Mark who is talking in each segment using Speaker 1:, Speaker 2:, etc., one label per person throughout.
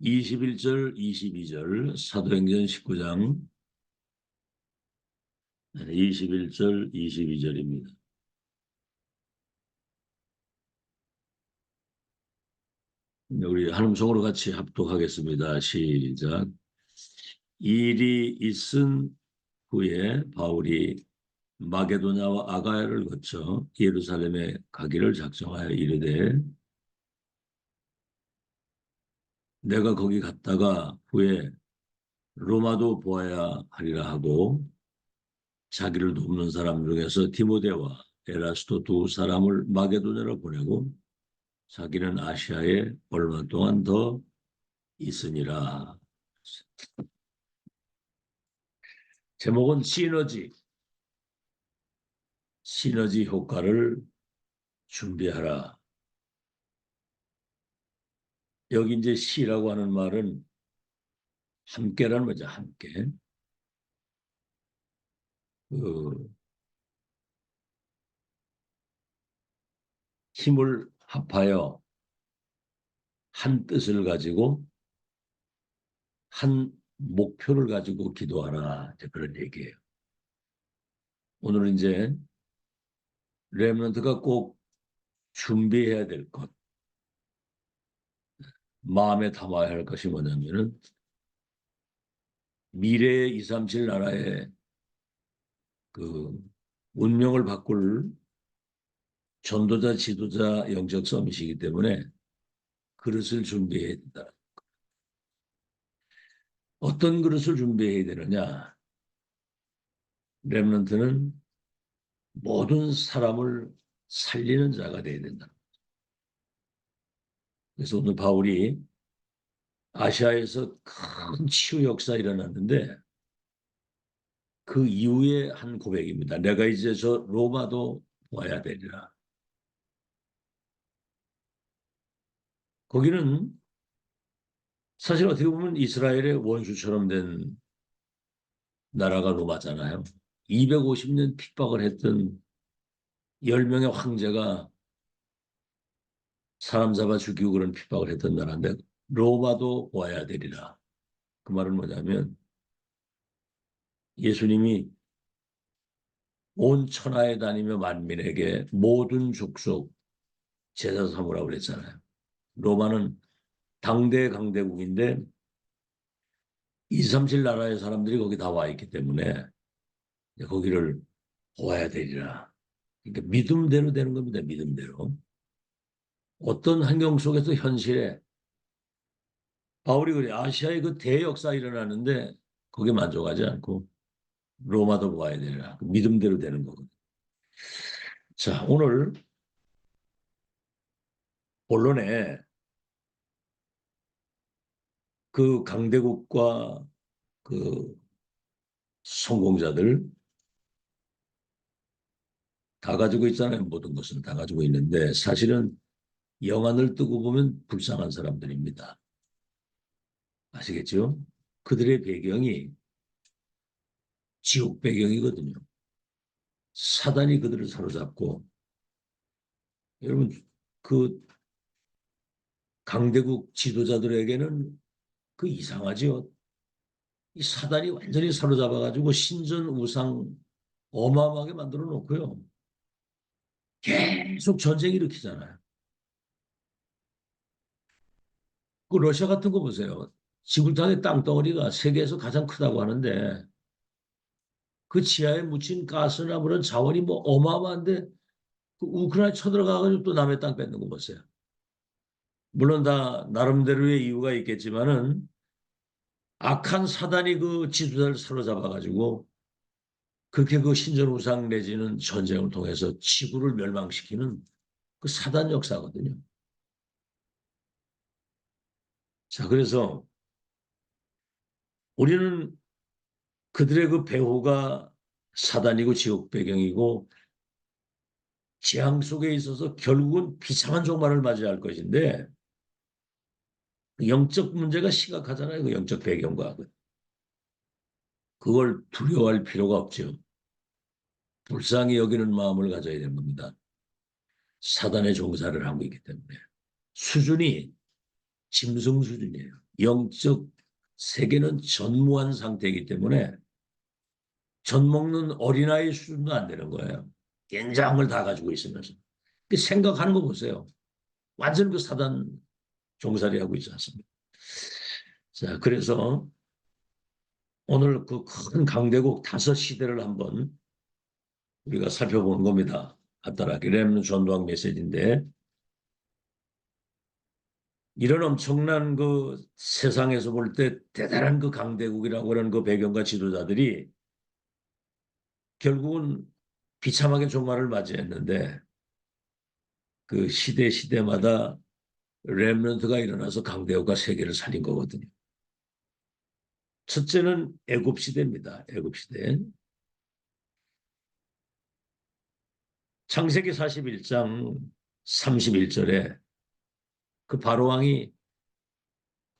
Speaker 1: 21절, 22절 사도행전 19장 21절, 22절입니다. 우리 한음성으로 같이 합독하겠습니다. 시작. 일이 있은 후에 바울이 마게도냐와 아가야를 거쳐 예루살렘에 가기를 작정하여 이르되 내가 거기 갔다가 후에 로마도 보아야 하리라 하고 자기를 돕는 사람 중에서 디모데와 에라스도 두 사람을 마게도냐로 보내고 자기는 아시아에 얼마 동안 더 있으니라. 제목은 시너지 효과를 준비하라. 여기 이제 시라고 하는 말은 함께라는 거죠. 함께. 힘을 합하여 한 뜻을 가지고 한 목표를 가지고 기도하라. 그런 얘기예요. 오늘은 이제 렘넌트가 꼭 준비해야 될 것, 마음에 담아야 할 것이 뭐냐면은 미래의 237 나라의 그 운명을 바꿀 전도자, 지도자 영적 서밋이기 때문에 그릇을 준비해야 된다. 어떤 그릇을 준비해야 되느냐? 렘넌트는 모든 사람을 살리는 자가 되어야 된다. 그래서 오늘 바울이 아시아에서 큰 치유 역사 일어났는데 그 이후에 한 고백입니다. 내가 이제 저 로마도 와야 되리라. 거기는 사실 어떻게 보면 이스라엘의 원수처럼 된 나라가 로마잖아요. 250년 핍박을 했던 10명의 황제가 사람 잡아 죽이고 그런 핍박을 했던 나라인데 로마도 와야 되리라. 그 말은 뭐냐면 예수님이 온 천하에 다니며 만민에게 모든 족속 제자 삼으라고 그랬잖아요. 로마는 당대 강대국인데 237 나라의 사람들이 거기 다 와 있기 때문에 거기를 보아야 되리라. 그러니까 믿음대로 되는 겁니다. 믿음대로. 어떤 환경 속에서 현실에 바울이 그래 아시아의 그 대역사 일어나는데 거기에 만족하지 않고 로마도 보아야 되리라. 믿음대로 되는 거거든요. 자, 오늘 본론에 그 강대국과 그 성공자들 다 가지고 있잖아요. 모든 것은 다 가지고 있는데 사실은 영안을 뜨고 보면 불쌍한 사람들입니다. 아시겠죠? 그들의 배경이 지옥 배경이거든요. 사단이 그들을 사로잡고 여러분 그 강대국 지도자들에게는 그 이상하지요. 이 사단이 완전히 사로잡아가지고 신전 우상 어마어마하게 만들어 놓고요. 계속 전쟁 일으키잖아요. 그 러시아 같은 거 보세요. 지구상의 땅덩어리가 세계에서 가장 크다고 하는데 그 지하에 묻힌 가스나 그런 자원이 뭐 어마어마한데 그 우크라이나 쳐들어가가지고 또 남의 땅 뺏는 거 보세요. 물론 다 나름대로의 이유가 있겠지만은 악한 사단이 그 지도자를 사로잡아가지고 그렇게 그 신전우상 내지는 전쟁을 통해서 지구를 멸망시키는 그 사단 역사거든요. 자, 그래서 우리는 그들의 그 배후가 사단이고 지옥 배경이고 재앙 속에 있어서 결국은 비참한 종말을 맞이할 것인데 영적 문제가 심각하잖아요. 그 영적 배경과. 그걸 두려워할 필요가 없죠. 불쌍히 여기는 마음을 가져야 되는 겁니다. 사단의 종사를 하고 있기 때문에. 수준이 짐승 수준이에요. 영적 세계는 전무한 상태이기 때문에 젖 먹는 어린아이 수준도 안 되는 거예요. 연장을 다 가지고 있으면서. 생각하는 거 보세요. 완전 그 사단 종살이 하고 있지 않습니까? 자, 그래서 오늘 그 큰 강대국 다섯 시대를 한번 우리가 살펴보는 겁니다. 간단하게 렘넌트 전도학 메시지인데 이런 엄청난 그 세상에서 볼 때 대단한 그 강대국이라고 하는 그 배경과 지도자들이 결국은 비참하게 종말을 맞이했는데 그 시대마다 렘넌트가 일어나서 강대국과 세계를 살린 거거든요. 첫째는 애굽 시대입니다. 애굽 시대. 창세기 41장 31절에 그 바로 왕이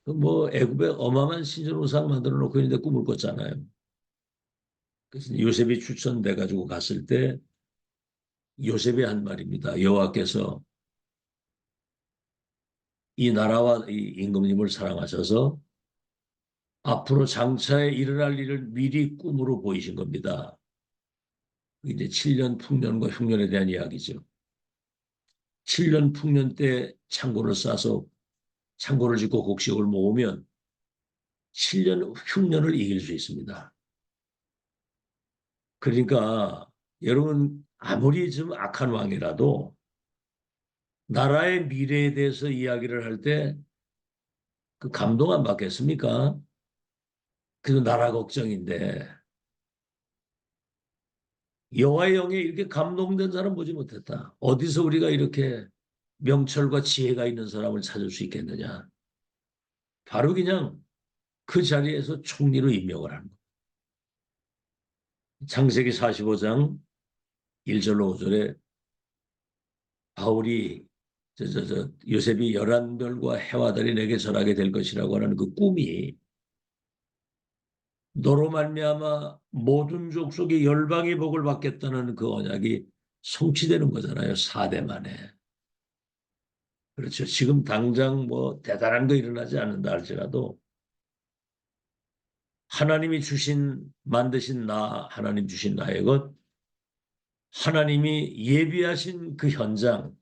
Speaker 1: 그뭐 애굽에 어마어마한 신전 우상 만들어 놓고 있는데 꿈을 꿨잖아요. 그래서 요셉이 추천돼 가지고 갔을 때 요셉이 한 말입니다. 여호와께서 이 나라와 이 임금님을 사랑하셔서 앞으로 장차에 일어날 일을 미리 꿈으로 보이신 겁니다. 이제 7년 풍년과 흉년에 대한 이야기죠. 7년 풍년 때 창고를 싸서 창고를 짓고 곡식을 모으면 7년 흉년을 이길 수 있습니다. 그러니까 여러분 아무리 좀 악한 왕이라도 나라의 미래에 대해서 이야기를 할 때 그 감동 안 받겠습니까? 그 나라 걱정인데 여호와의 영에 이렇게 감동된 사람 보지 못했다. 어디서 우리가 이렇게 명철과 지혜가 있는 사람을 찾을 수 있겠느냐? 바로 그냥 그 자리에서 총리로 임명을 하는 거예요. 창세기 45장 1절로 5절에 바울이 요셉이 11별과 해와 달이 내게 절하게 될 것이라고 하는 그 꿈이 너로 말미암아 모든 족속이 열방의 복을 받겠다는 그 언약이 성취되는 거잖아요. 4대 만에. 그렇죠. 지금 당장 뭐 대단한 거 일어나지 않는다 할지라도 하나님이 만드신 하나님 주신 나의 것, 하나님이 예비하신 그 현장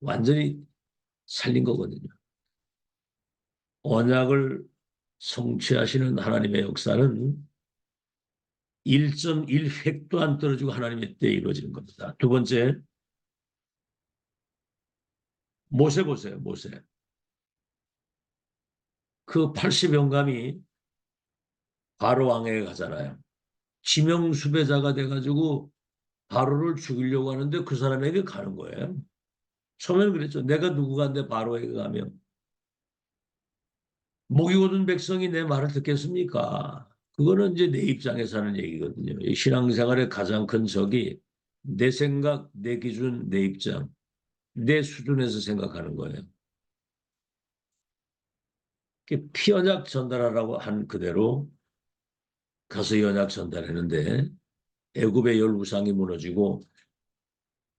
Speaker 1: 완전히 살린 거거든요. 언약을 성취하시는 하나님의 역사는 1.1획도 안 떨어지고 하나님의 때에 이루어지는 겁니다. 두 번째, 모세 보세요. 모세. 그 80영감이 바로 왕에게 가잖아요. 지명수배자가 돼가지고 바로를 죽이려고 하는데 그 사람에게 가는 거예요. 처음에는 그랬죠. 내가 누구간데 바로에게 가면 목이 고든 백성이 내 말을 듣겠습니까? 그거는 이제 내 입장에서 하는 얘기거든요. 신앙생활의 가장 큰 적이 내 생각, 내 기준, 내 입장, 내 수준에서 생각하는 거예요. 피언약 전달하라고 한 그대로 가서 연약 전달했는데 애굽의 열 우상이 무너지고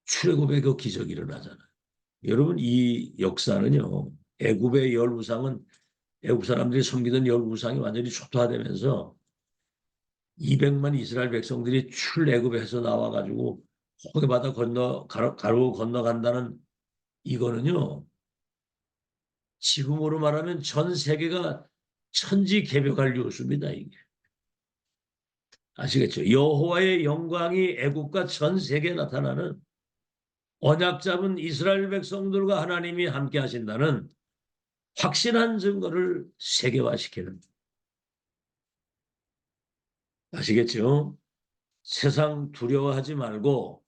Speaker 1: 출애굽의 그 기적이 일어나잖아요. 여러분 이 역사는요. 애굽의 열 우상은 애굽 사람들이 섬기던 열 우상이 완전히 초토화되면서 200만 이스라엘 백성들이 출애굽에서 나와가지고 호게바다 가로 건너간다는 이거는요. 지금으로 말하면 전 세계가 천지개벽할 뉴스입니다. 이게. 아시겠죠? 여호와의 영광이 애국과 전 세계에 나타나는 언약 잡은 이스라엘 백성들과 하나님이 함께 하신다는 확실한 증거를 세계화시키는. 아시겠죠? 세상 두려워하지 말고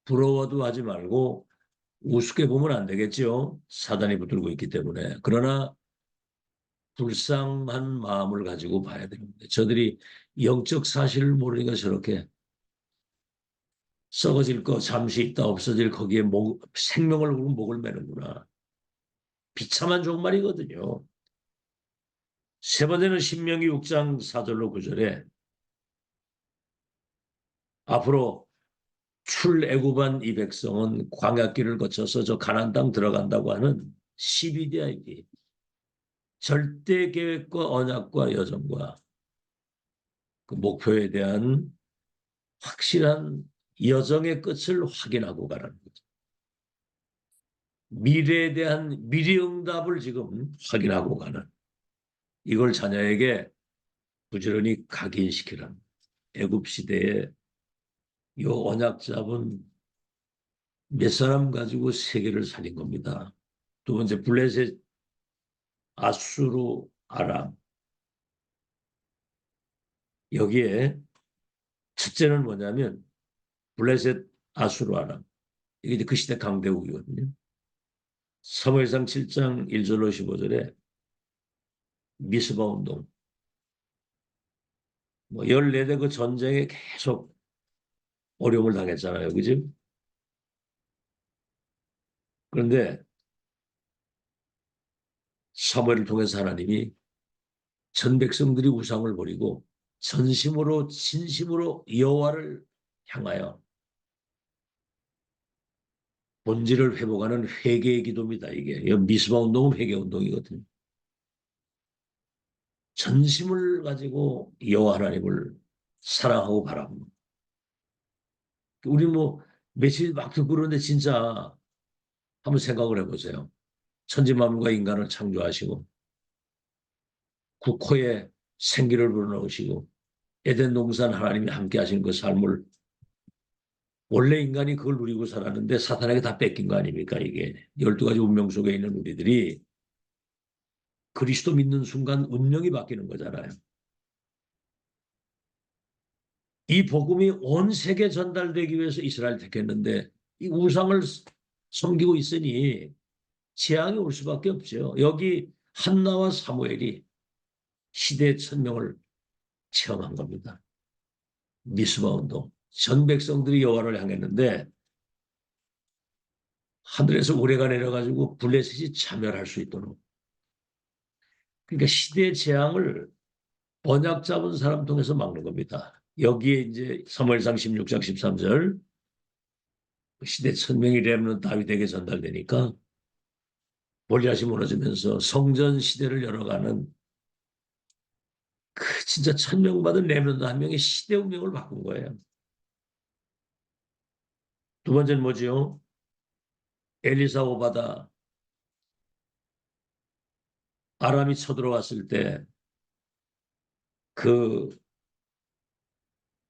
Speaker 1: 부러워도 하지 말고 우습게 보면 안 되겠죠. 사단이 붙들고 있기 때문에. 그러나 불쌍한 마음을 가지고 봐야 됩니다. 저들이 영적 사실을 모르니까 저렇게 썩어질 거 잠시 있다 없어질 거기에 생명을 걸고 목을 매는구나. 비참한 종말이거든요. 세 번째는 신명기 6장 4절로 9절에 앞으로 출애굽한 이 백성은 광야길을 거쳐서 저 가나안 땅 들어간다고 하는 12대야이기. 절대 계획과 언약과 여정과 그 목표에 대한 확실한 여정의 끝을 확인하고 가라는 거죠. 미래에 대한 미래응답을 지금 확인하고 가는 이걸 자녀에게 부지런히 각인시키라는 애굽 시대에 이 언약 잡은 몇 사람 가지고 세계를 살린 겁니다. 두 번째 블레셋, 아수르, 아람. 여기에 첫째는 뭐냐면 블레셋, 아수르, 아람. 이게 이제 그 시대 강대국이거든요. 사무엘상 7장 1절로 15절에 미스바 운동. 뭐 14대 그 전쟁에 계속 어려움을 당했잖아요. 그죠? 그런데 사무엘을 통해서 하나님이 전 백성들이 우상을 버리고 전심으로 진심으로 여호와를 향하여 본질을 회복하는 회개의 기도입니다. 이게 미스바 운동은 회개 운동이거든요. 전심을 가지고 여호와 하나님을 사랑하고 바라봅니다. 우리 뭐 며칠 막 듣고 그러는데 진짜 한번 생각을 해보세요. 천지만물과 인간을 창조하시고 국호에 생기를 불어넣으시고 에덴 동산 하나님이 함께 하신 그 삶을 원래 인간이 그걸 누리고 살았는데 사탄에게 다 뺏긴 거 아닙니까? 이게 12가지 운명 속에 있는 우리들이 그리스도 믿는 순간 운명이 바뀌는 거잖아요. 이 복음이 온 세계에 전달되기 위해서 이스라엘 택했는데 이 우상을 섬기고 있으니 재앙이 올 수밖에 없죠. 여기 한나와 사무엘이 시대의 천명을 체험한 겁니다. 미스바 운동. 전 백성들이 여호와를 향했는데 하늘에서 우레가 내려가지고 블레셋이 참여할 수 있도록. 그러니까 시대의 재앙을 언약 잡은 사람 통해서 막는 겁니다. 여기에 이제 사무엘상 16장 13절 시대 천명이 렘넌트 다윗에게 전달되니까 골리앗이 무너지면서 성전 시대를 열어가는 그 진짜 천명받은 렘넌트 한 명의 시대 운명을 바꾼 거예요. 두 번째는 뭐지요? 엘리사 오바다 아람이 쳐들어왔을 때 그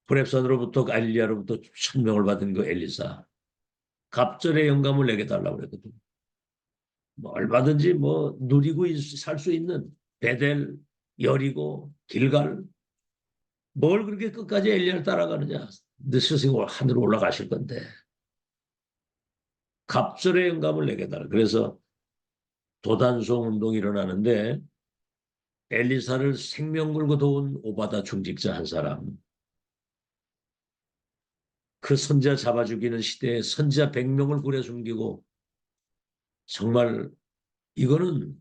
Speaker 1: 브렙산으로부터 갈릴리아로부터 천명을 받은 그 엘리사 갑절의 영감을 내게 달라고 그랬거든요. 뭐 얼마든지 뭐 누리고 살 수 있는 베델, 여리고, 길갈 뭘 그렇게 끝까지 엘리야를 따라가느냐. 내 스승이 하늘로 올라가실 건데 갑절의 영감을 내게 달라. 그래서 도단송 운동이 일어나는데 엘리사를 생명 걸고 도운 오바다 중직자 한 사람 그 선지자 잡아 죽이는 시대에 선지자 100명을 굴에 숨기고 정말 이거는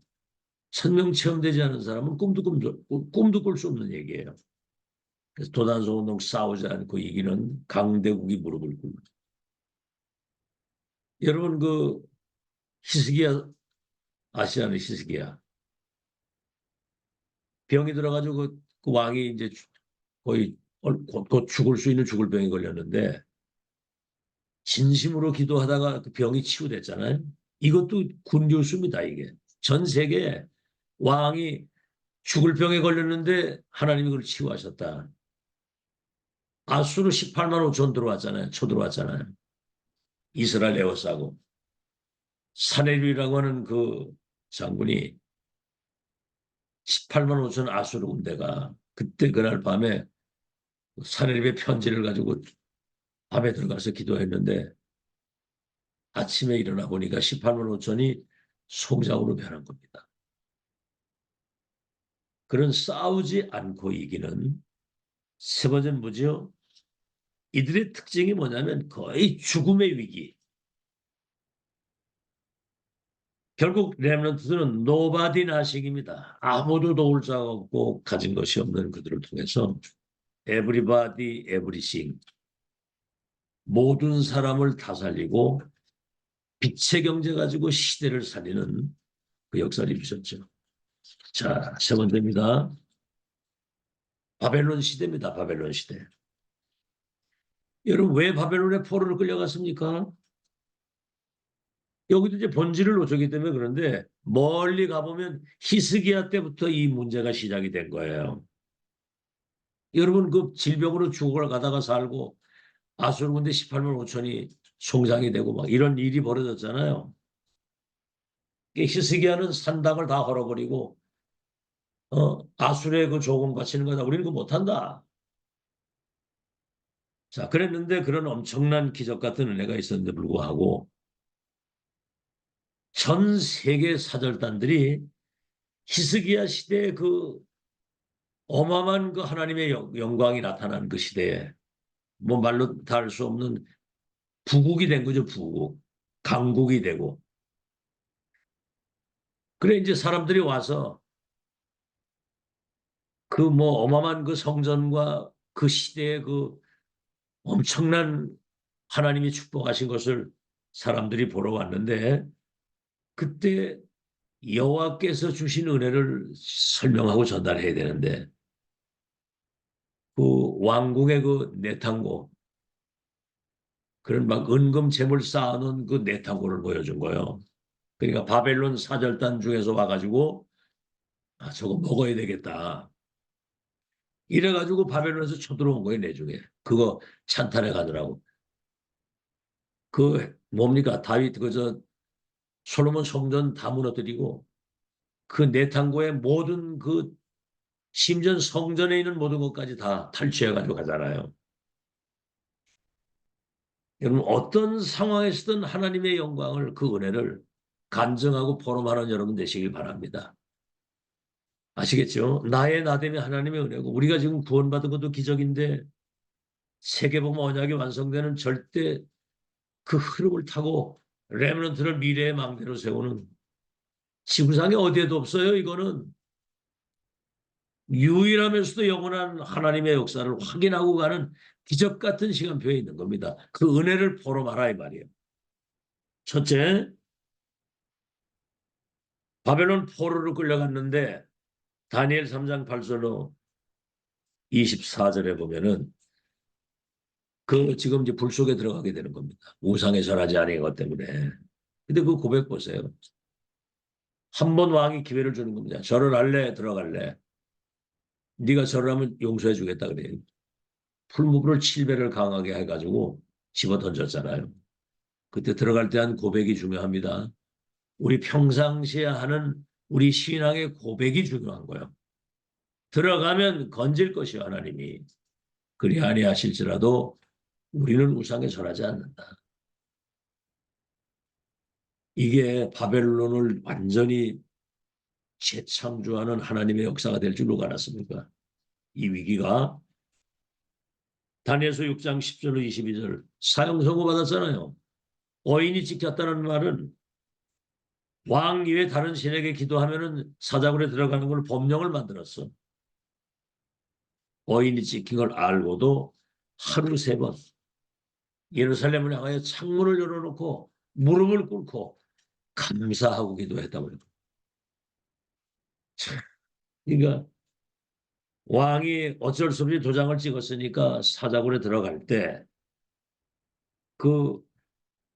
Speaker 1: 천명 체험되지 않은 사람은 꿈도 꿀 수 없는 얘기예요. 그래서 도단성 운동 싸우지 않고 이기는 강대국이 무릎을 꿇는. 여러분 그 히스기야 아시아는 히스기야 병이 들어가지고 그 왕이 이제 거의 곧 죽을 수 있는 죽을 병이 걸렸는데 진심으로 기도하다가 그 병이 치유됐잖아요. 이것도 굿뉴스입니다. 이게 전 세계에 왕이 죽을 병에 걸렸는데 하나님이 그걸 치유하셨다. 아수르 18만 5천 들어왔잖아요. 쳐들어왔잖아요. 이스라엘 에워싸고 사네립이라고 하는 그 장군이 18만 5천 아수르 군대가 그때 그날 밤에 사네립의 편지를 가지고 밤에 들어가서 기도했는데 아침에 일어나 보니까 18만 5천이 송장으로 변한 겁니다. 그런 싸우지 않고 이기는 세 번째는 뭐죠? 이들의 특징이 뭐냐면 거의 죽음의 위기. 결국 렘넌트들은 노바디 나식입니다. 아무도 도울 자가 없고 가진 것이 없는 그들을 통해서 에브리바디 에브리싱 모든 사람을 다 살리고 빛의 경제 가지고 시대를 살리는 그 역사를 이루셨죠. 자, 세 번째입니다. 바벨론 시대입니다. 바벨론 시대. 여러분 왜 바벨론의 포로를 끌려갔습니까? 여기도 이제 본질을 놓쳤기 때문에 그런데 멀리 가보면 히스기야 때부터 이 문제가 시작이 된 거예요. 여러분 그 질병으로 죽어가다가 살고 아수르 군대 18만 5천이 송장이 되고 막 이런 일이 벌어졌잖아요. 히스기야는 산당을 다 헐어버리고 아수르의 그 조공 바치는 거다. 우리는 그거 못한다. 자, 그랬는데 그런 엄청난 기적 같은 은혜가 있었는데 불구하고 전 세계 사절단들이 히스기야 시대의 그 어마어마한 그 하나님의 영광이 나타난 그 시대에 뭐 말로 다 할 수 없는 부국이 된 거죠, 부국. 강국이 되고. 그래 이제 사람들이 와서 그 뭐 어마어마한 그 성전과 그 시대의 그 엄청난 하나님이 축복하신 것을 사람들이 보러 왔는데 그때 여호와께서 주신 은혜를 설명하고 전달해야 되는데 그 왕궁의 그 내탕고 그런 막 은금 재물 쌓아놓은 그 내탕고를 보여준 거예요. 그러니까 바벨론 사절단 중에서 와가지고 아 저거 먹어야 되겠다. 이래가지고 바벨론에서 쳐들어온 거예요 내중에. 그거 찬탈해 가더라고. 그 뭡니까 다윗 그저 솔로몬 성전 다 무너뜨리고 그 내탕고의 모든 그 심지어 성전에 있는 모든 것까지 다 탈취해가지고 가잖아요. 여러분 어떤 상황에서든 하나님의 영광을 그 은혜를 간증하고 포럼하는 여러분 되시길 바랍니다. 아시겠죠? 나의 나됨이 하나님의 은혜고 우리가 지금 구원받은 것도 기적인데 세계복음 언약이 완성되는 절대 그 흐름을 타고 렘넌트를 미래의 망대로 세우는 지구상에 어디에도 없어요. 이거는 유일하면서도 영원한 하나님의 역사를 확인하고 가는 기적 같은 시간표에 있는 겁니다. 그 은혜를 포럼하라 이 말이에요. 첫째, 바벨론 포로로 끌려갔는데 다니엘 3장 8절로 24절에 보면은 그 지금 이제 불 속에 들어가게 되는 겁니다. 우상에 절하지 않은 것 때문에. 근데 그 고백 보세요. 한 번 왕이 기회를 주는 겁니다. 절을 할래 들어갈래. 네가 절을 하면 용서해 주겠다 그래요. 풀무불을 7배를 강하게 해가지고 집어 던졌잖아요. 그때 들어갈 때 한 고백이 중요합니다. 우리 평상시에 하는 우리 신앙의 고백이 중요한 거예요. 들어가면 건질 것이요 하나님이. 그리 아니하실지라도 우리는 우상에 절하지 않는다. 이게 바벨론을 완전히 재창조하는 하나님의 역사가 될 줄 누가 알았습니까? 이 위기가 다니엘서 6장 10절로 22절 사형 선고 받았잖아요. 어인이 지켰다는 말은 왕 이외 다른 신에게 기도하면은 사자굴에 들어가는 걸 법령을 만들었어. 어인이 지킨 걸 알고도 하루 3번 예루살렘을 향하여 창문을 열어놓고 무릎을 꿇고 감사하고 기도했다고 해요. 그러니까 왕이 어쩔 수 없이 도장을 찍었으니까 사자굴에 들어갈 때 그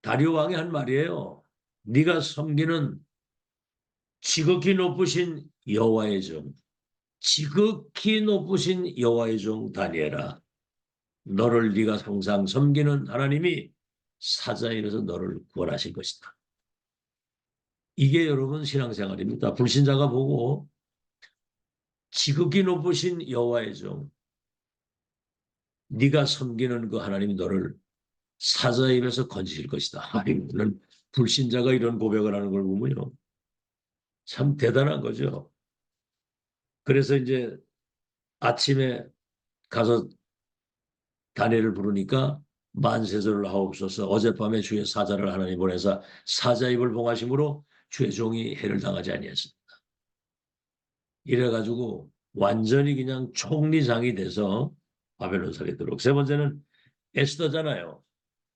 Speaker 1: 다리오 왕이 한 말이에요. 네가 섬기는 지극히 높으신 여호와의 종, 지극히 높으신 여호와의 종 다니엘아, 너를 네가 항상 섬기는 하나님이 사자에서 너를 구원하실 것이다. 이게 여러분 신앙생활입니다. 불신자가 보고 지극히 높으신 여호와의 종, 네가 섬기는 그 하나님이 너를 사자의 입에서 건지실 것이다. 하나님은 불신자가 이런 고백을 하는 걸 보면요. 참 대단한 거죠. 그래서 이제 아침에 가서 다니엘을 부르니까 만세절을 하옵소서 어젯밤에 주의 사자를 하나님 보내사 사자 입을 봉하심으로 주의 종이 해를 당하지 아니했습니다. 이래가지고 완전히 그냥 총리장이 돼서 바벨론 살이 들어오고 세 번째는 에스더잖아요.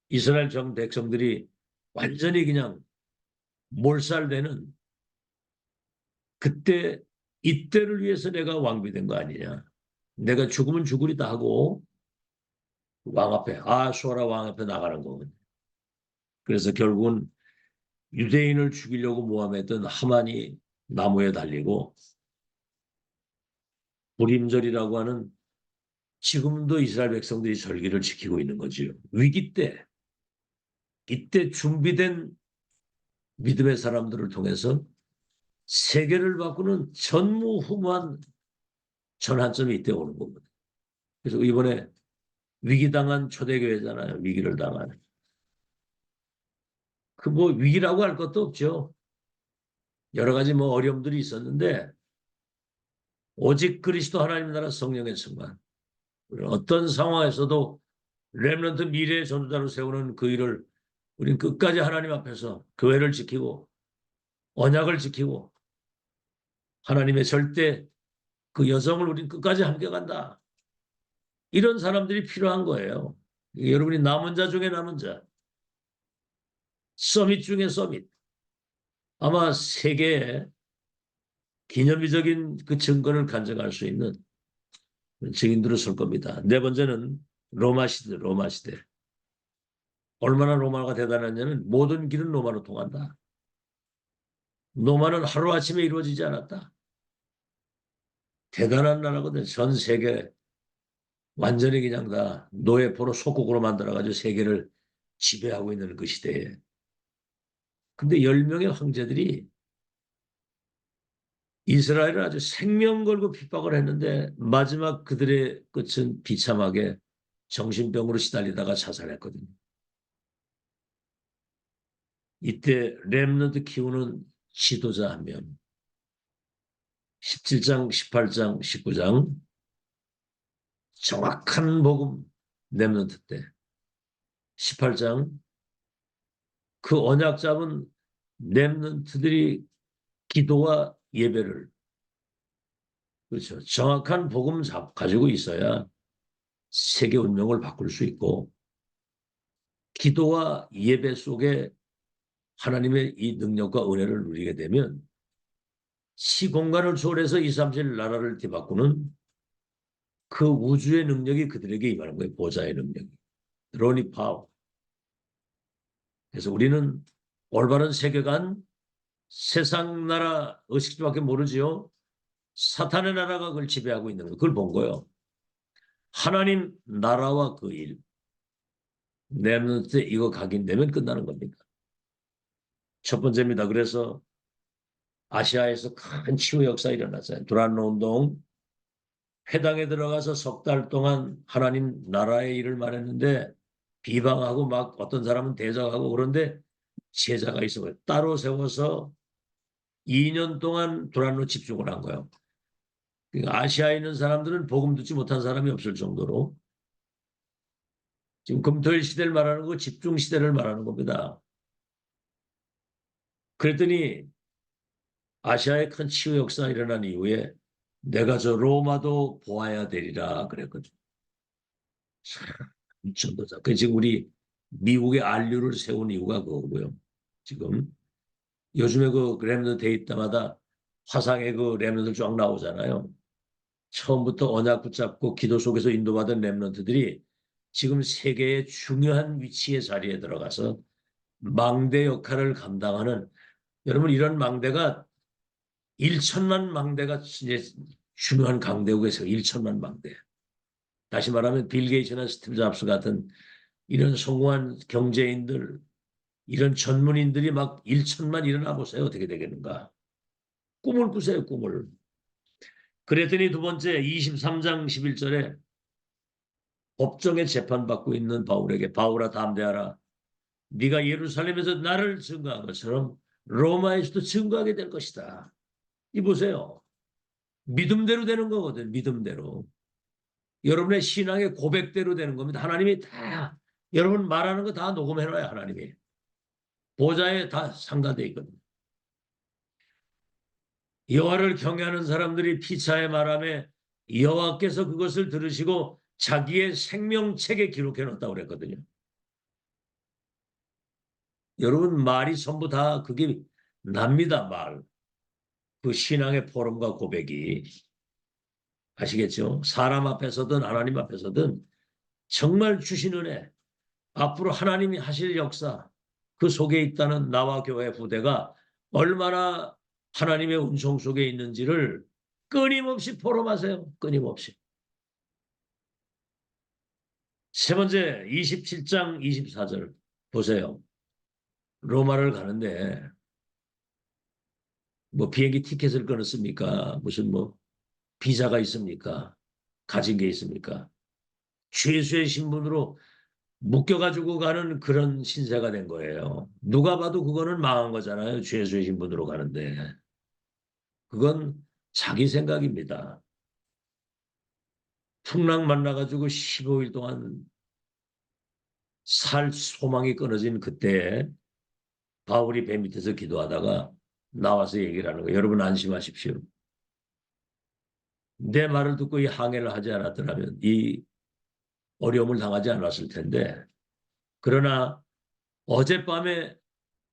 Speaker 1: 이스라엘 정 백성들이 완전히 그냥 몰살되는 그때 이때를 위해서 내가 왕비된 거 아니냐. 내가 죽으면 죽으리다 하고 왕 앞에 아수아라 왕 앞에 나가는 거거든요. 그래서 결국은 유대인을 죽이려고 모함했던 하만이 나무에 달리고 불임절이라고 하는 지금도 이스라엘 백성들이 절기를 지키고 있는 거지요. 위기 때 이때 준비된 믿음의 사람들을 통해서 세계를 바꾸는 전무후무한 전환점이 이때 오는 겁니다. 그래서 이번에 위기당한 초대교회잖아요. 위기를 당한. 그 뭐 위기라고 할 것도 없죠. 여러 가지 뭐 어려움들이 있었는데 오직 그리스도 하나님 나라 성령의 충만. 어떤 상황에서도 렘넌트 미래의 전도자로 세우는 그 일을 우리는 끝까지 하나님 앞에서 교회를 지키고 언약을 지키고 하나님의 절대 그 여정을 우리는 끝까지 함께 간다. 이런 사람들이 필요한 거예요. 여러분이 남은 자 중에 남은 자, 서밋 중에 서밋. 아마 세계에 기념비적인 그 증거를 간증할 수 있는 증인들을 설 겁니다. 네 번째는 로마 시대, 로마 시대. 얼마나 로마가 대단하냐면 모든 길은 로마로 통한다. 로마는 하루아침에 이루어지지 않았다. 대단한 나라거든. 전 세계 완전히 그냥 다 노예포로 속국으로 만들어가지고 세계를 지배하고 있는 그 시대에. 근데 10명의 황제들이 이스라엘을 아주 생명 걸고 핍박을 했는데 마지막 그들의 끝은 비참하게 정신병으로 시달리다가 자살했거든요. 이때 렘넌트 키우는 지도자 한 명. 17장, 18장, 19장 정확한 복음 렘넌트 때. 18장 그 언약 잡은 렘넌트들이 기도와 예배를 그렇죠. 정확한 복음 가지고 있어야 세계 운명을 바꿀 수 있고 기도와 예배 속에 하나님의 이 능력과 은혜를 누리게 되면 시공간을 초월해서 2, 3, 7 나라를 뒤바꾸는 그 우주의 능력이 그들에게 임하는 거예요. 보좌의 능력이. 로니 파워. 그래서 우리는 올바른 세계관, 세상 나라 의식밖에 모르지요. 사탄의 나라가 그걸 지배하고 있는 거. 그걸 본 거예요. 하나님 나라와 그 일. 렘넌트 이거 각인되면 끝나는 겁니다. 첫 번째입니다. 그래서 아시아에서 큰 치유 역사 일어났어요. 두란노 운동. 회당에 들어가서 석 달 동안 하나님 나라의 일을 말했는데 비방하고 막 어떤 사람은 대적하고 그런데 제자가 있어요. 따로 세워서 2년 동안 두란노 집중을 한 거예요. 그러니까 아시아에 있는 사람들은 복음 듣지 못한 사람이 없을 정도로 지금 금토일 시대를 말하는 거 집중 시대를 말하는 겁니다. 그랬더니 아시아의 큰 치유 역사 일어난 이후에 내가 저 로마도 보아야 되리라 그랬거든. 전도자. 그 지금 우리 미국의 안류를 세운 이유가 그거고요. 지금 요즘에 그 렘넌트 데이 때마다 화상의 그 렘넌트들 쫙 나오잖아요. 처음부터 언약 붙잡고 기도 속에서 인도받은 렘넌트들이 지금 세계의 중요한 위치의 자리에 들어가서 망대 역할을 감당하는 여러분 이런 망대가 1천만 망대가 이제 중요한 강대국에서 1천만 망대. 다시 말하면 빌 게이츠나 스티브 잡스 같은 이런 성공한 경제인들, 이런 전문인들이 막 1천만 일어나 보세요. 어떻게 되겠는가. 꿈을 꾸세요. 꿈을. 그랬더니 두 번째 23장 11절에 법정에 재판받고 있는 바울에게 바울아 담대하라. 네가 예루살렘에서 나를 증거한 것처럼 로마에서도 증거하게 될 것이다. 이 보세요. 믿음대로 되는 거거든. 믿음대로. 여러분의 신앙의 고백대로 되는 겁니다. 하나님이 다 여러분 말하는 거 다 녹음해놔요. 하나님이. 보좌에 다 상가돼 있거든요. 여호와를 경외하는 사람들이 피차의 말함에 여호와께서 그것을 들으시고 자기의 생명책에 기록해 놓았다고 그랬거든요. 여러분 말이 전부 다 그게 납니다. 말. 그 신앙의 포럼과 고백이 아시겠죠? 사람 앞에서든 하나님 앞에서든 정말 주신 은혜, 앞으로 하나님이 하실 역사, 그 속에 있다는 나와 교회 부대가 얼마나 하나님의 은총 속에 있는지를 끊임없이 포럼하세요. 끊임없이. 세 번째, 27장 24절 보세요. 로마를 가는데 뭐 비행기 티켓을 끊었습니까? 무슨 뭐 비자가 있습니까? 가진 게 있습니까? 죄수의 신분으로 묶여가지고 가는 그런 신세가 된 거예요. 누가 봐도 그거는 망한 거잖아요. 죄수의 신분으로 가는데. 그건 자기 생각입니다. 풍랑 만나가지고 15일 동안 살 소망이 끊어진 그때 바울이 배 밑에서 기도하다가 나와서 얘기를 하는 거예요. 여러분 안심하십시오. 내 말을 듣고 이 항해를 하지 않았더라면 이 어려움을 당하지 않았을 텐데 그러나 어젯밤에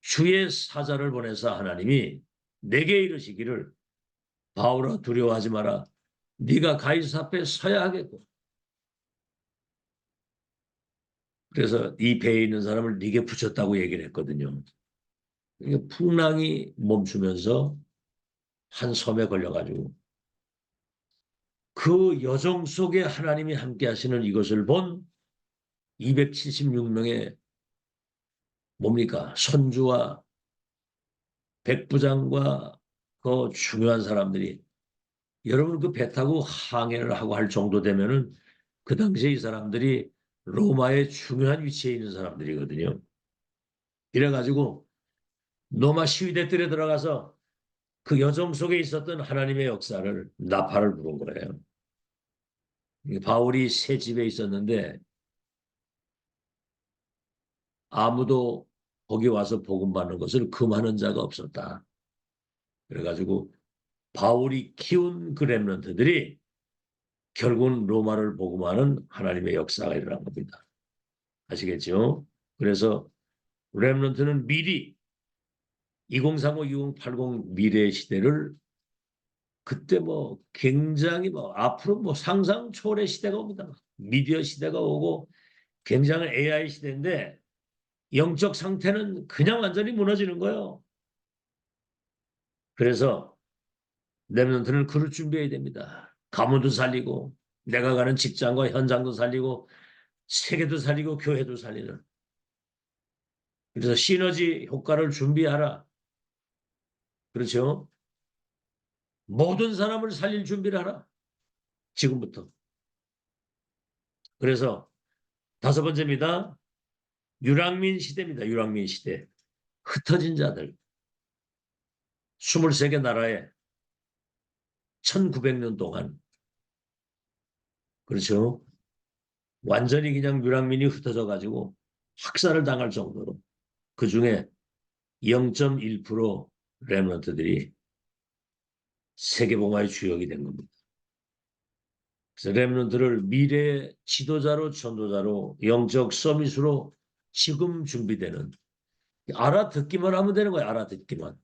Speaker 1: 주의 사자를 보내사 하나님이 내게 이르시기를 바울아 두려워하지 마라. 네가 가이사 앞에 서야 하겠고 그래서 이 배에 있는 사람을 네게 붙였다고 얘기를 했거든요. 풍랑이 멈추면서 한 섬에 걸려가지고 그 여정 속에 하나님이 함께 하시는 이것을 본 276명의 뭡니까? 선주와 백부장과 그 중요한 사람들이 여러분 그 배 타고 항해를 하고 할 정도 되면은 그 당시에 이 사람들이 로마의 중요한 위치에 있는 사람들이거든요. 이래가지고 로마 시위대 뜰에 들어가서 그 여정 속에 있었던 하나님의 역사를 나팔을 부른 거예요. 바울이 새 집에 있었는데 아무도 거기 와서 복음 받는 것을 금하는 자가 없었다. 그래가지고 바울이 키운 그 렘넌트들이 결국은 로마를 복음하는 하나님의 역사가 일어난 겁니다. 아시겠죠? 그래서 렘넌트는 미리 2035, 2080 미래 시대를 그때 뭐 굉장히 뭐 앞으로 뭐 상상 초월의 시대가 옵니다. 미디어 시대가 오고 굉장한 AI 시대인데 영적 상태는 그냥 완전히 무너지는 거예요. 그래서 렘넌트는 그럴 준비해야 됩니다. 가문도 살리고 내가 가는 직장과 현장도 살리고 세계도 살리고 교회도 살리는. 그래서 시너지 효과를 준비하라. 그렇죠? 모든 사람을 살릴 준비를 하라. 지금부터. 그래서 다섯 번째입니다. 유랑민 시대입니다. 유랑민 시대. 흩어진 자들. 23개 나라에 1900년 동안 그렇죠. 완전히 그냥 유랑민이 흩어져 가지고 학살을 당할 정도로 그중에 0.1% 렘넌트들이 세계봉화의 주역이 된 겁니다. 그래서 렘넌트를 미래의 지도자로 전도자로 영적 서밋으로 지금 준비되는 알아듣기만 하면 되는 거예요. 알아듣기만.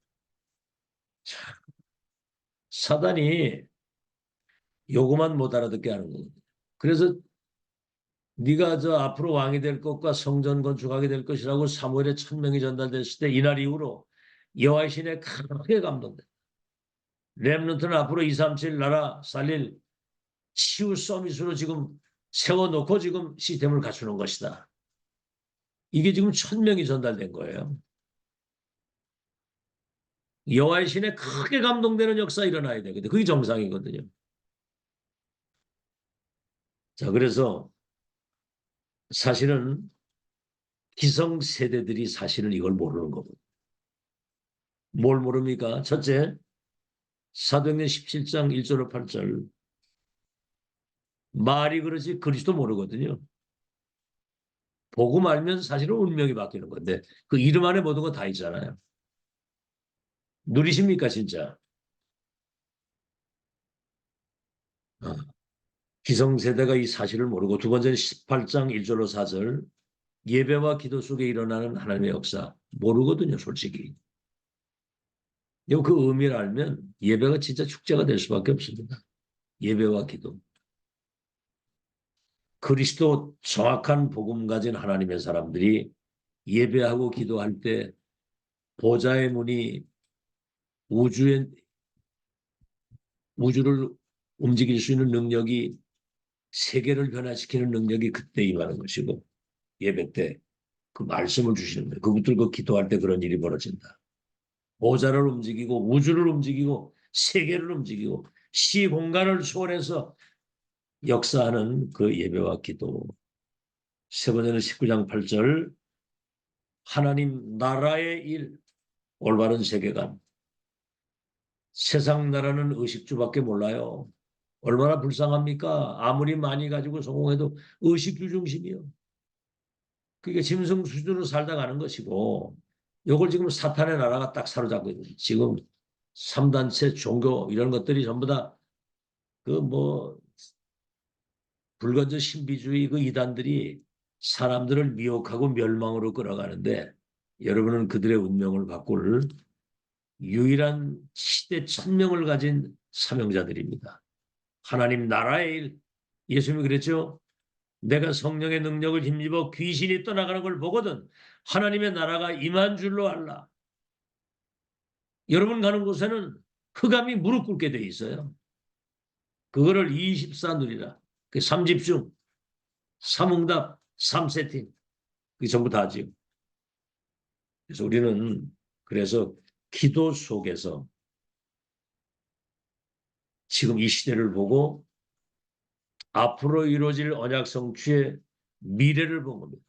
Speaker 1: 사단이 요거만 못 알아듣게 하는 거거든요. 그래서 네가 저 앞으로 왕이 될 것과 성전 건축하게 될 것이라고 사무엘의 1000명이 전달됐을 때 이날 이후로 여호와의 신에 크게 감동돼. 렘넌트는 앞으로 237 나라 살릴 치유 서밋으로 지금 세워놓고 지금 시스템을 갖추는 것이다. 이게 지금 1000명이 전달된 거예요. 여호와의 신에 크게 감동되는 역사 일어나야 되거든요. 그게 정상이거든요. 자, 그래서 사실은 기성세대들이 사실은 이걸 모르는 거거든요. 뭘 모릅니까? 첫째, 사도행전 17장 1절로 8절 말이 그러지 그리스도 모르거든요. 복음 알면 사실은 운명이 바뀌는 건데 그 이름 안에 모든 거 다 있잖아요. 누리십니까 진짜? 어. 기성세대가 이 사실을 모르고 두 번째는 18장 1절로 4절 예배와 기도 속에 일어나는 하나님의 역사 모르거든요 솔직히. 그 의미를 알면 예배가 진짜 축제가 될 수밖에 없습니다. 예배와 기도. 그리스도 정확한 복음 가진 하나님의 사람들이 예배하고 기도할 때 보좌의 문이 우주를 움직일 수 있는 능력이 세계를 변화시키는 능력이 그때 임하는 것이고 예배 때 그 말씀을 주시는 거예요. 그분들 그 기도할 때 그런 일이 벌어진다. 보좌를 움직이고 우주를 움직이고 세계를 움직이고 시 공간을 초월해서 역사하는 그 예배와 기도. 세 번째는 19장 8절 하나님 나라의 일 올바른 세계관. 세상 나라는 의식주밖에 몰라요. 얼마나 불쌍합니까? 아무리 많이 가지고 성공해도 의식주 중심이요. 그게 짐승 수준으로 살다 가는 것이고 이걸 지금 사탄의 나라가 딱 사로잡고 있는 지금 3단체 종교 이런 것들이 전부 다 그 뭐 불건전 신비주의 그 이단들이 사람들을 미혹하고 멸망으로 끌어가는데 여러분은 그들의 운명을 바꿀 유일한 시대 천명을 가진 사명자들입니다. 하나님 나라의 일, 예수님이 그랬죠. 내가 성령의 능력을 힘입어 귀신이 떠나가는 걸 보거든 하나님의 나라가 임한 줄로 알라. 여러분 가는 곳에는 흑암이 무릎 꿇게 돼 있어요. 그거를 24 누리라. 그 3집중, 3응답, 3세팅. 그게 전부 다지요. 그래서 우리는 그래서 기도 속에서 지금 이 시대를 보고 앞으로 이루어질 언약 성취의 미래를 본 겁니다.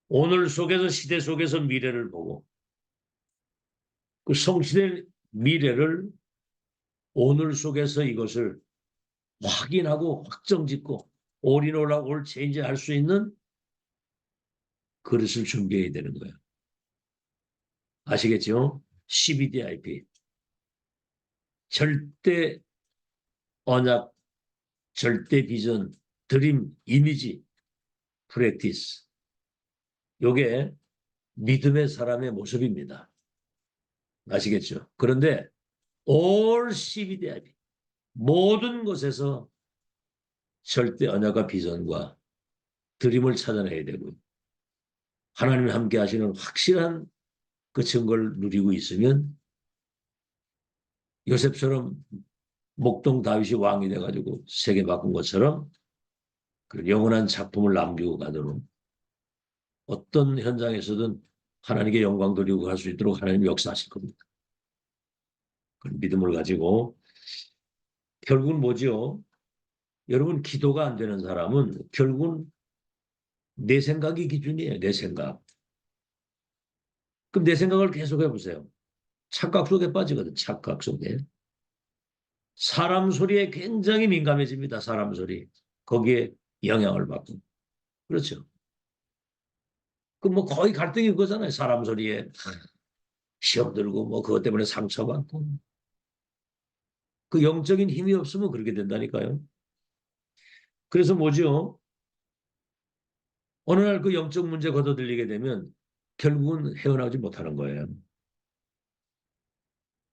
Speaker 1: 오늘 속에서 시대 속에서 미래를 보고 그 성취될 미래를 오늘 속에서 이것을 확인하고 확정짓고 올인올라 올 체인지 할 수 있는 그릇을 준비해야 되는 거예요. 아시겠죠? CBDIP 절대 언약, 절대 비전, 드림, 이미지, 프랙티스. 요게 믿음의 사람의 모습입니다. 아시겠죠? 그런데 all CBDIP 모든 곳에서 절대 언약과 비전과 드림을 찾아내야 되고요. 하나님이 함께 하시는 확실한 그 증거를 누리고 있으면 요셉처럼 목동 다윗이 왕이 돼가지고 세계 바꾼 것처럼 그 영원한 작품을 남기고 가도록 어떤 현장에서든 하나님께 영광 돌리고 갈 수 있도록 하나님이 역사하실 겁니다. 그런 믿음을 가지고 결국은 뭐지요? 여러분 기도가 안 되는 사람은 결국은 내 생각이 기준이에요. 내 생각. 그럼 내 생각을 계속 해보세요. 착각 속에 빠지거든. 착각 속에. 사람 소리에 굉장히 민감해집니다. 사람 소리. 거기에 영향을 받고. 그렇죠. 그 뭐 거의 갈등이 그거잖아요. 사람 소리에 시험 들고 뭐 그것 때문에 상처받고. 그 영적인 힘이 없으면 그렇게 된다니까요. 그래서 뭐죠? 어느 날 그 영적 문제 걷어들리게 되면 결국은 헤어나오지 못하는 거예요.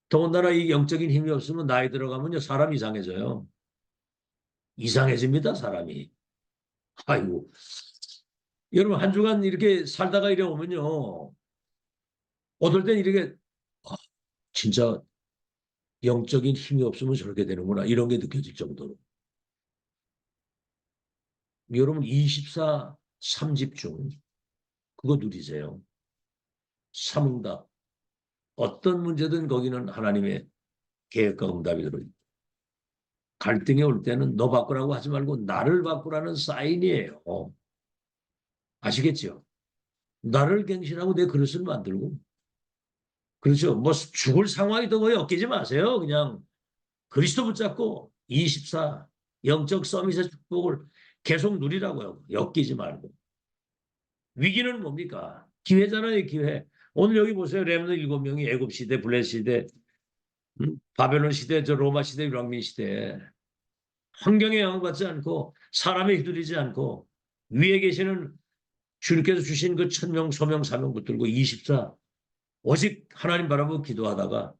Speaker 1: 더군다나 이 영적인 힘이 없으면 나이 들어가면요 사람이 이상해져요. 이상해집니다 사람이. 아이고 여러분 한 주간 이렇게 살다가 이래 오면요 어떨 땐 이렇게 아, 진짜 영적인 힘이 없으면 저렇게 되는구나 이런 게 느껴질 정도로. 여러분 24, 3집중 그거 누리세요. 삼응답 어떤 문제든 거기는 하나님의 계획과 응답이 들어있고 갈등이 올 때는 너 바꾸라고 하지 말고 나를 바꾸라는 사인이에요. 아시겠죠? 나를 갱신하고 내 그릇을 만들고 그렇죠. 뭐 죽을 상황이든 거의 엮이지 마세요. 그냥 그리스도 붙잡고 24 영적 서밋의 축복을 계속 누리라고요. 엮이지 말고. 위기는 뭡니까? 기회잖아요. 기회. 오늘 여기 보세요. 렘넌트 7명이 애굽 시대, 블레 시대, 바벨론 시대, 저 로마 시대, 유랑민 시대 환경에 영향받지 않고 사람에 휘둘리지 않고 위에 계시는 주님께서 주신 그 천명, 소명, 사명 붙들고 24 오직 하나님 바라보고 기도하다가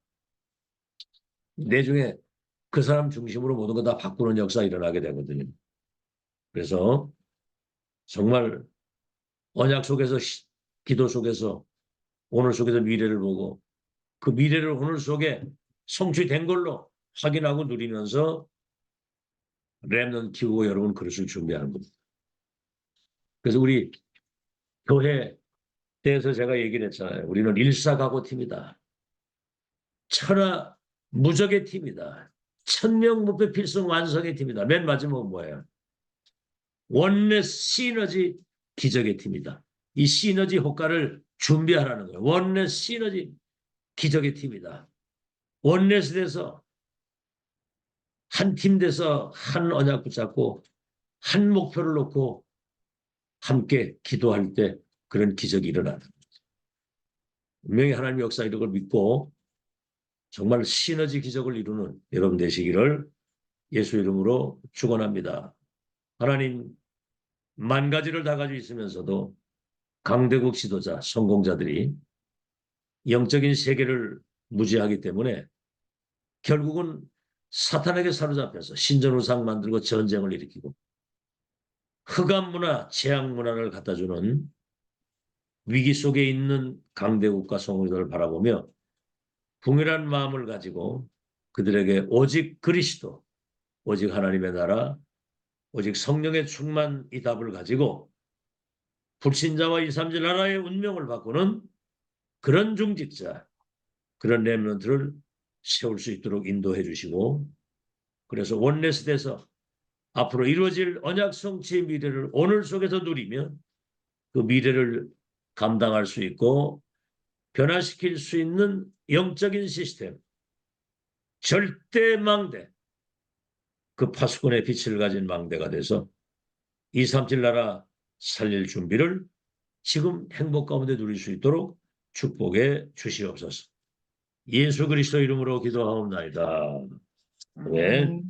Speaker 1: 내중에 그 사람 중심으로 모든 거 다 바꾸는 역사 일어나게 되거든요. 그래서 정말 언약 속에서 기도 속에서 오늘 속에서 미래를 보고 그 미래를 오늘 속에 성취된 걸로 확인하고 누리면서 렘넌트 키우고 여러분 그릇을 준비하는 겁니다. 그래서 우리 교회 대해서 제가 얘기를 했잖아요. 우리는 일사각오팀이다. 천하 무적의 팀이다. 천명 목표 필승 완성의 팀이다. 맨 마지막은 뭐예요? 원네스 시너지 기적의 팀이다. 이 시너지 효과를 준비하라는 거예요. 원네스 시너지 기적의 팀이다. 원네스 돼서 한 팀 돼서 한 언약 붙잡고 한 목표를 놓고 함께 기도할 때 그런 기적이 일어나는 거죠. 분명히 하나님 역사 이런 걸 믿고 정말 시너지 기적을 이루는 여러분 되시기를 예수 이름으로 축원합니다. 하나님 만 가지를 다 가지고 있으면서도 강대국 지도자, 성공자들이 영적인 세계를 무지하기 때문에 결국은 사탄에게 사로잡혀서 신전우상 만들고 전쟁을 일으키고 흑암 문화, 재앙 문화를 갖다주는 위기 속에 있는 강대국과 성공자를 바라보며 궁일한 마음을 가지고 그들에게 오직 그리스도, 오직 하나님의 나라, 오직 성령의 충만 이 답을 가지고 불신자와 이삼질 나라의 운명을 바꾸는 그런 중직자, 그런 렘넌트를 세울 수 있도록 인도해 주시고 그래서 원네스돼서 앞으로 이루어질 언약 성취의 미래를 오늘 속에서 누리며 그 미래를 감당할 수 있고 변화시킬 수 있는 영적인 시스템, 절대 망대, 그 파수꾼의 빛을 가진 망대가 돼서 237 나라 살릴 준비를 지금 행복 가운데 누릴 수 있도록 축복해 주시옵소서. 예수 그리스도 이름으로 기도하옵나이다. 네.